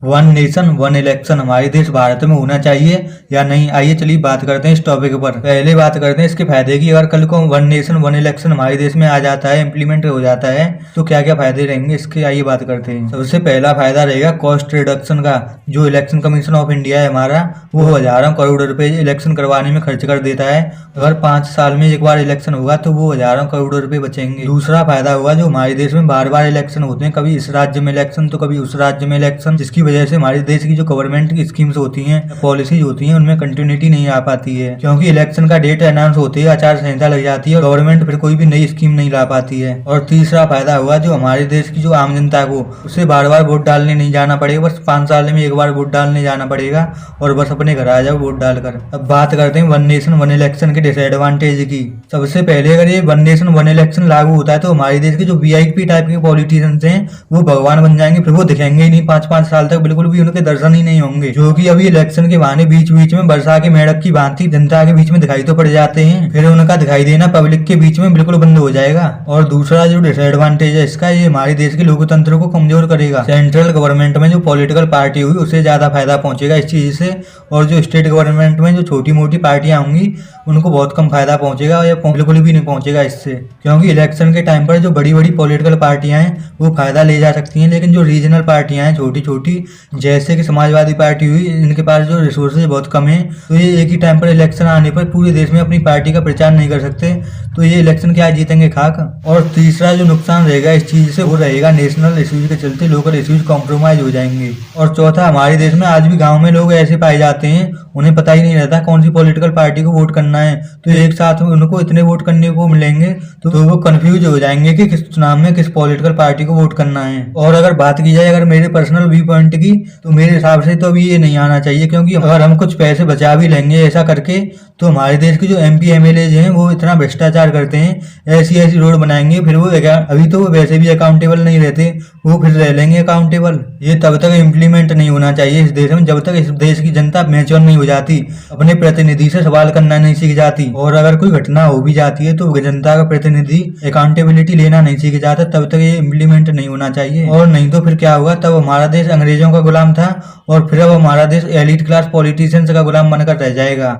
One nation one election हमारे देश भारत में होना चाहिए या नहीं, आइए चलिए बात करते हैं इस टॉपिक पर। पहले बात करते हैं इसके फायदे की। अगर कल को वन नेशन वन इलेक्शन हमारे देश में आ जाता है, इम्प्लीमेंट हो जाता है, तो क्या क्या फायदे रहेंगे इसके, आइए बात करते हैं। सबसे पहला फायदा रहेगा कॉस्ट रिडक्शन का। जो इलेक्शन कमीशन ऑफ इंडिया है हमारा, वो हजारों करोड़ रुपए इलेक्शन करवाने में खर्च कर देता है। अगर 5 साल में एक बार इलेक्शन होगा तो वो हजारों करोड़ रुपए बचेंगे। दूसरा फायदा होगा जो हमारे देश में बार बार इलेक्शन होते हैं, कभी इस राज्य में इलेक्शन तो कभी उस राज्य में इलेक्शन, जिसकी वजह से हमारे देश की जो गवर्नमेंट की स्कीम्स होती हैं, पॉलिसीज होती हैं, उनमें कंटिन्यूटी नहीं आ पाती है। क्योंकि इलेक्शन का डेट अनाउंस होते ही आचार संहिता लग जाती है और गवर्नमेंट फिर कोई भी नई स्कीम नहीं ला पाती है। और तीसरा फायदा हुआ जो हमारे देश की जो आम जनता को, उसे बार बार वोट डालने नहीं जाना पड़ेगा, बस 5 साल में एक बार वोट डालने जाना पड़ेगा और बस अपने घर आ जाओ वोट डालकर। अब बात करते हैं वन नेशन वन इलेक्शन के डिसएडवांटेज की। सबसे पहले अगर ये वन नेशन वन इलेक्शन लागू होता है तो हमारे देश के जो वीआईपी टाइप के पॉलिटिशियंस हैं वो भगवान बन जाएंगे, फिर वो दिखेंगे ही नहीं 5-5 साल तक, बिल्कुल भी उनके दर्शन ही नहीं होंगे। जो कि अभी इलेक्शन के बहाने बीच बीच में वर्षा के मेढक की भांति जनता के बीच में दिखाई तो पड़ जाते हैं, फिर उनका दिखाई देना पब्लिक के बीच में बिल्कुल बंद हो जाएगा। और दूसरा जो डिसएडवांटेज है इसका, ये हमारे देश के लोकतंत्र को कमजोर करेगा। सेंट्रल गवर्नमेंट में जो पॉलिटिकल पार्टी हुई उसे ज्यादा फायदा पहुंचेगा इस चीज से, और जो स्टेट गवर्नमेंट में जो छोटी मोटी पार्टियां होंगी उनको बहुत कम फायदा पहुंचेगा या बिल्कुल भी नहीं पहुंचेगा इससे। क्योंकि इलेक्शन के टाइम पर जो बड़ी बड़ी पॉलिटिकल पार्टियां हैं वो फायदा ले जा सकती हैं, लेकिन जो रीजनल पार्टियां हैं छोटी छोटी, जैसे कि समाजवादी पार्टी हुई, इनके पास जो रिसोर्सेज बहुत कम है, तो ये एक ही टाइम पर इलेक्शन आने पर पूरे देश में अपनी पार्टी का प्रचार नहीं कर सकते, तो ये इलेक्शन क्या जीतेंगे खाक। और तीसरा जो नुकसान रहेगा इस चीज से वो रहेगा नेशनल इश्यूज के चलते लोकल इश्यूज कॉम्प्रोमाइज हो जाएंगे। और चौथा, हमारे देश में आज भी गाँव में लोग ऐसे पाए जाते हैं उन्हें पता ही नहीं रहता कौन सी पॉलिटिकल पार्टी को वोट करना है, तो एक साथ में उनको इतने वोट करने को मिलेंगे तो वो कंफ्यूज हो जाएंगे कि किस चुनाव में किस पॉलिटिकल पार्टी को वोट करना है। और अगर बात की जाए अगर मेरे पर्सनल व्यू पॉइंट की, तो मेरे हिसाब से तो अभी ये नहीं आना चाहिए, क्योंकि अगर हम कुछ पैसे बचा भी लेंगे ऐसा करके, तो हमारे देश के जो एमपी एमएलए हैं वो इतना भ्रष्टाचार करते हैं, ऐसी ऐसी रोड बनाएंगे, फिर वो अभी तो वैसे भी अकाउंटेबल नहीं रहते, वो फिर रह लेंगे अकाउंटेबल। ये तब तक इम्प्लीमेंट नहीं होना चाहिए इस देश में जब तक इस देश की जनता मैच्योर नहीं हो जाती, अपने प्रतिनिधि से सवाल करना नहीं सीख जाती, और अगर कोई घटना हो भी जाती है तो जनता का प्रतिनिधि अकाउंटेबिलिटी लेना नहीं सीख जाता, तब तक ये इम्प्लीमेंट नहीं होना चाहिए। और नहीं तो फिर क्या होगा, तब हमारा देश अंग्रेजों का गुलाम था और फिर अब हमारा देश एलिट क्लास पॉलिटिशियंस का गुलाम बनकर रह जाएगा।